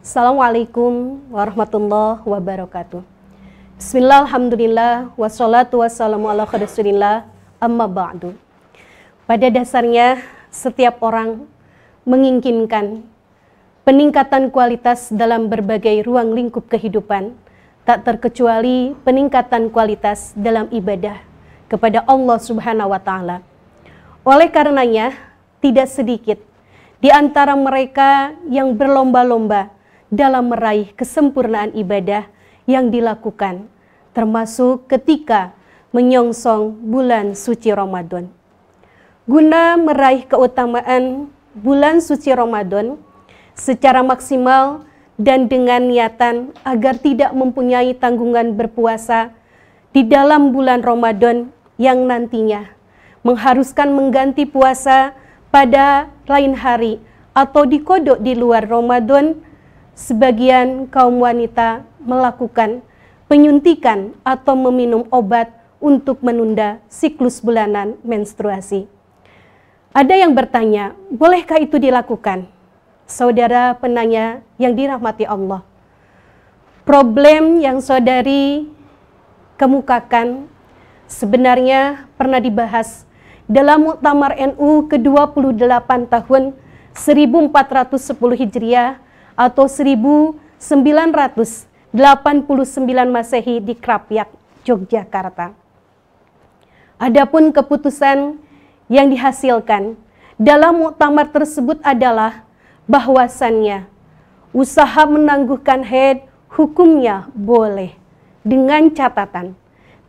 Assalamualaikum warahmatullahi wabarakatuh. Bismillah, alhamdulillah, wassalatu wassalamu ala rasulillah, amma ba'du. Pada dasarnya, setiap orang menginginkan peningkatan kualitas dalam berbagai ruang lingkup kehidupan, tak terkecuali peningkatan kualitas dalam ibadah kepada Allah Subhanahu wa Ta'ala. Oleh karenanya, tidak sedikit di antara mereka yang berlomba-lomba dalam meraih kesempurnaan ibadah yang dilakukan, termasuk ketika menyongsong bulan suci Ramadan. Guna meraih keutamaan bulan suci Ramadan secara maksimal dan dengan niatan agar tidak mempunyai tanggungan berpuasa di dalam bulan Ramadan yang nantinya mengharuskan mengganti puasa pada lain hari atau dikodok di luar Ramadan, sebagian kaum wanita melakukan penyuntikan atau meminum obat untuk menunda siklus bulanan menstruasi. Ada yang bertanya, bolehkah itu dilakukan? Saudara penanya yang dirahmati Allah, problem yang saudari kemukakan sebenarnya pernah dibahas dalam Muktamar NU ke-28 tahun 1410 Hijriah atau 1989 Masehi di Krapyak, Yogyakarta. Adapun keputusan yang dihasilkan dalam muktamar tersebut adalah bahwasannya usaha menangguhkan haid hukumnya boleh dengan catatan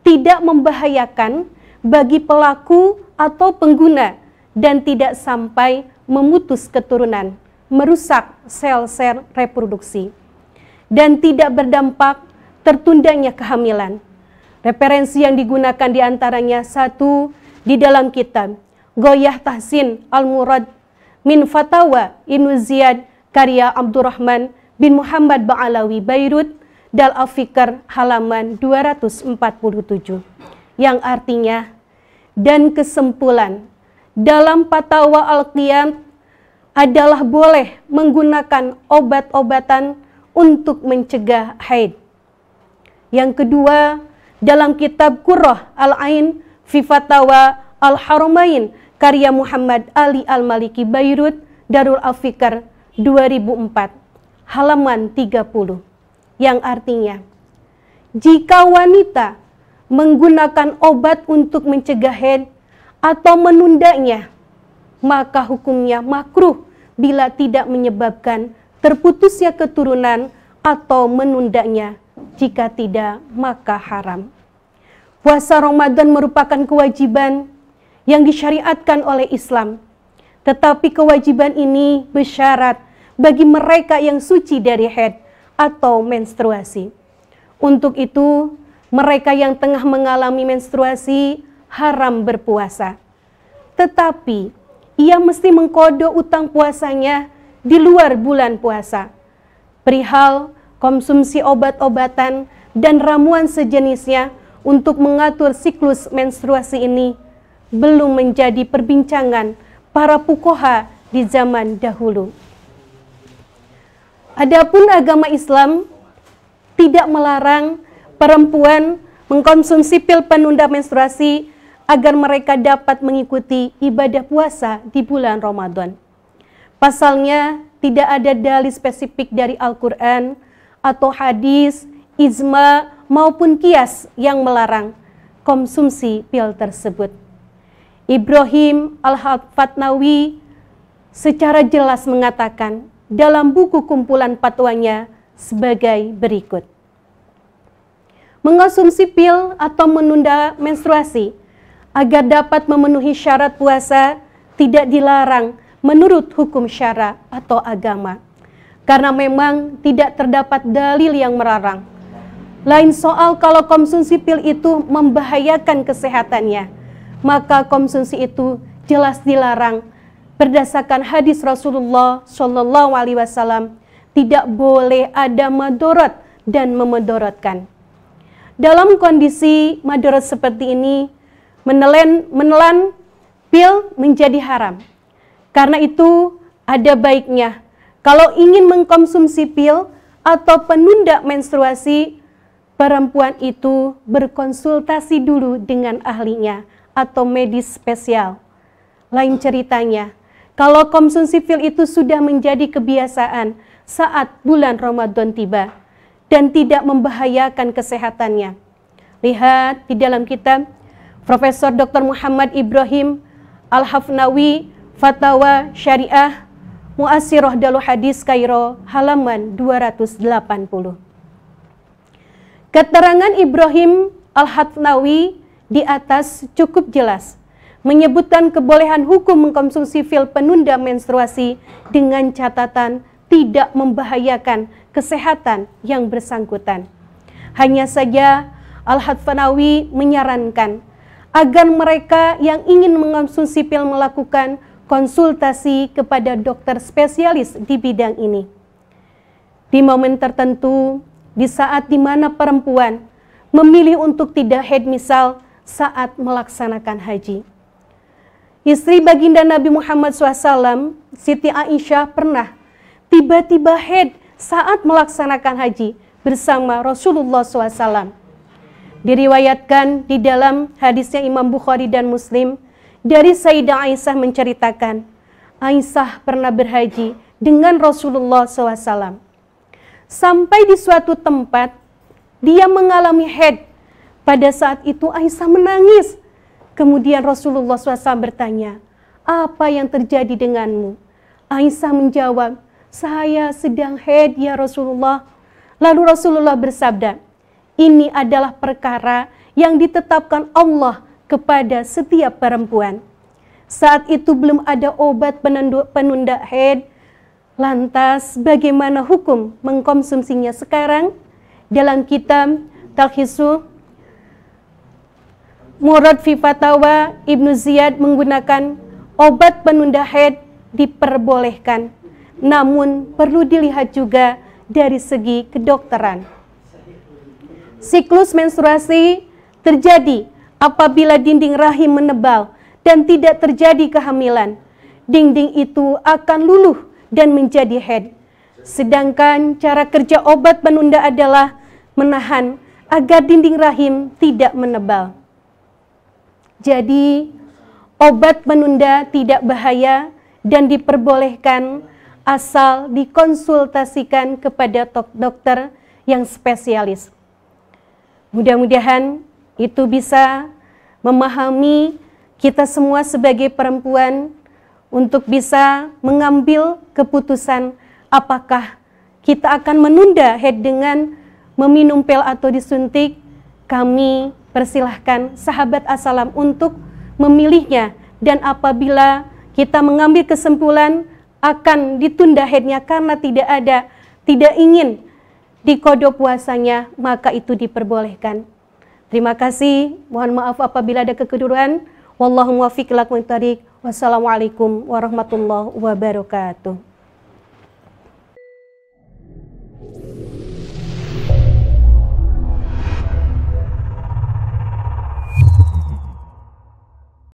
tidak membahayakan bagi pelaku atau pengguna dan tidak sampai memutus keturunan, merusak sel-sel reproduksi, dan tidak berdampak tertundanya kehamilan. Referensi yang digunakan diantaranya satu di dalam kitab Ghoyah Tahsin Al-Murad min Fatawa Ibnu Ziyad karya Abdurrahman bin Muhammad Ba'alawi Beirut Dal Al-Fikr halaman 247, yang artinya, dan kesimpulan dalam Fatawa Al-Qiyam adalah boleh menggunakan obat-obatan untuk mencegah haid. Yang kedua, dalam kitab Qurrah Al-Ain fi Fatawa Al-Haramain karya Muhammad Ali Al-Maliki Beirut Darul Al-Fikr 2004 halaman 30, yang artinya, jika wanita menggunakan obat untuk mencegah haid atau menundanya, maka hukumnya makruh bila tidak menyebabkan terputusnya keturunan atau menundanya. Jika tidak, maka haram. Puasa Ramadan merupakan kewajiban yang disyariatkan oleh Islam, tetapi kewajiban ini bersyarat bagi mereka yang suci dari haid atau menstruasi. Untuk itu, mereka yang tengah mengalami menstruasi haram berpuasa, tetapi ia mesti mengkodok utang puasanya di luar bulan puasa. Perihal konsumsi obat-obatan dan ramuan sejenisnya untuk mengatur siklus menstruasi ini belum menjadi perbincangan para fuqaha di zaman dahulu. Adapun agama Islam tidak melarang perempuan mengkonsumsi pil penunda menstruasi agar mereka dapat mengikuti ibadah puasa di bulan Ramadan. Pasalnya, tidak ada dalil spesifik dari Al-Quran atau hadis, ijma maupun qiyas yang melarang konsumsi pil tersebut. Ibrahim Al-Fatnawi secara jelas mengatakan dalam buku kumpulan fatwanya sebagai berikut. Mengonsumsi pil atau menunda menstruasi agar dapat memenuhi syarat puasa tidak dilarang menurut hukum syara atau agama, karena memang tidak terdapat dalil yang melarang. Lain soal kalau konsumsi pil itu membahayakan kesehatannya, maka konsumsi itu jelas dilarang. Berdasarkan hadis Rasulullah SAW, tidak boleh ada madorot dan memedorotkan. Dalam kondisi madorot seperti ini, menelan pil menjadi haram. Karena itu ada baiknya Kalau ingin mengkonsumsi pil atau penunda menstruasi, perempuan itu berkonsultasi dulu dengan ahlinya atau medis spesial. Lain ceritanya, kalau konsumsi pil itu sudah menjadi kebiasaan saat bulan Ramadan tiba dan tidak membahayakan kesehatannya. Lihat di dalam kitab Profesor Dr. Muhammad Ibrahim Al-Hafnawi, Fatwa Syariah Mu'asirah Dalu Hadis Kairo, halaman 280. Keterangan Ibrahim Al-Hafnawi di atas cukup jelas, menyebutkan kebolehan hukum mengkonsumsi pil penunda menstruasi dengan catatan tidak membahayakan kesehatan yang bersangkutan. Hanya saja Al-Hafnawi menyarankan agar mereka yang ingin mengkonsumsi pil melakukan konsultasi kepada dokter spesialis di bidang ini. Di momen tertentu, di saat di mana perempuan memilih untuk tidak haid, misal saat melaksanakan haji. Istri baginda Nabi Muhammad SAW, Siti Aisyah, pernah tiba-tiba haid saat melaksanakan haji bersama Rasulullah SAW. Diriwayatkan di dalam hadisnya Imam Bukhari dan Muslim, dari Sayyidah Aisyah menceritakan, Aisyah pernah berhaji dengan Rasulullah SAW. Sampai di suatu tempat, dia mengalami haid. Pada saat itu Aisyah menangis. Kemudian Rasulullah SAW bertanya, apa yang terjadi denganmu? Aisyah menjawab, saya sedang haid ya Rasulullah. Lalu Rasulullah bersabda, ini adalah perkara yang ditetapkan Allah kepada setiap perempuan. Saat itu belum ada obat penunda haid. Lantas bagaimana hukum mengkonsumsinya sekarang? Dalam kitab Talhisu Murad fi Fatawa Ibnu Ziyad menggunakan obat penunda haid diperbolehkan, namun perlu dilihat juga dari segi kedokteran. Siklus menstruasi terjadi apabila dinding rahim menebal dan tidak terjadi kehamilan. Dinding itu akan luluh dan menjadi haid. Sedangkan cara kerja obat penunda adalah menahan agar dinding rahim tidak menebal. Jadi, obat penunda tidak bahaya dan diperbolehkan asal dikonsultasikan kepada dokter yang spesialis. Mudah-mudahan itu bisa memahami kita semua sebagai perempuan untuk bisa mengambil keputusan apakah kita akan menunda haid dengan meminum pil atau disuntik. Kami persilahkan sahabat As-Salam untuk memilihnya, dan apabila kita mengambil kesimpulan akan ditunda haidnya karena tidak ingin dikodok puasanya, maka itu diperbolehkan. Terima kasih, mohon maaf apabila ada kekeliruan. Wallahu muwaffiq ila aqwamit thoriq. Wassalamualaikum warahmatullahi wabarakatuh.